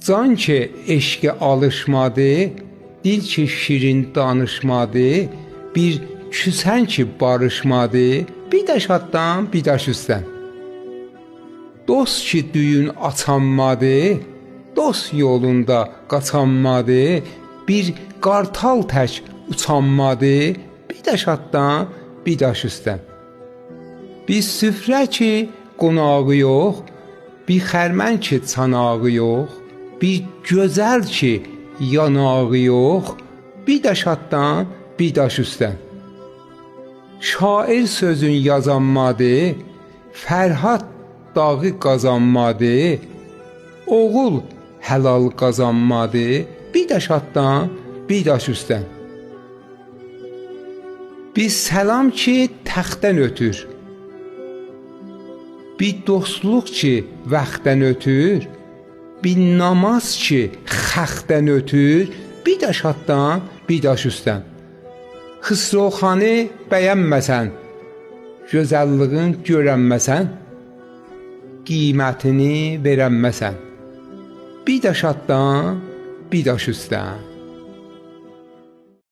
Can ki eşqə alışmadı, dil ki şirin danışmadı, bir küsən ki barışmadı, bir daş atdan, bir daş üstdən. Dost ki düyün açanmadı, dost yolunda qaçanmadı, bir qartal tək uçanmadı, bir daş atdan, bir daş üstdən. Bir süfrə ki qonağı yox, bir xərmən ki çanağı yox, bir gözəl ki yanağı yox, bir daş atdan, bir daş üstdən. Şair sözün yazanmadı, Fərhad dağı qazanmadı, oğul həlal qazanmadı, bir daş atdan, bir daş üstdən. Bir səlam ki təxtdən ötür, bir dostluq ki vəxtdən ötür, bir namaz ki xəxtdən ötür, bir daş atdan, bir daş üstdən. Xısrovxanı bəyənməsən, gözəlliğin görənməsən, qiymətini verənməsən, bir daş atdan, bir daş üstdən.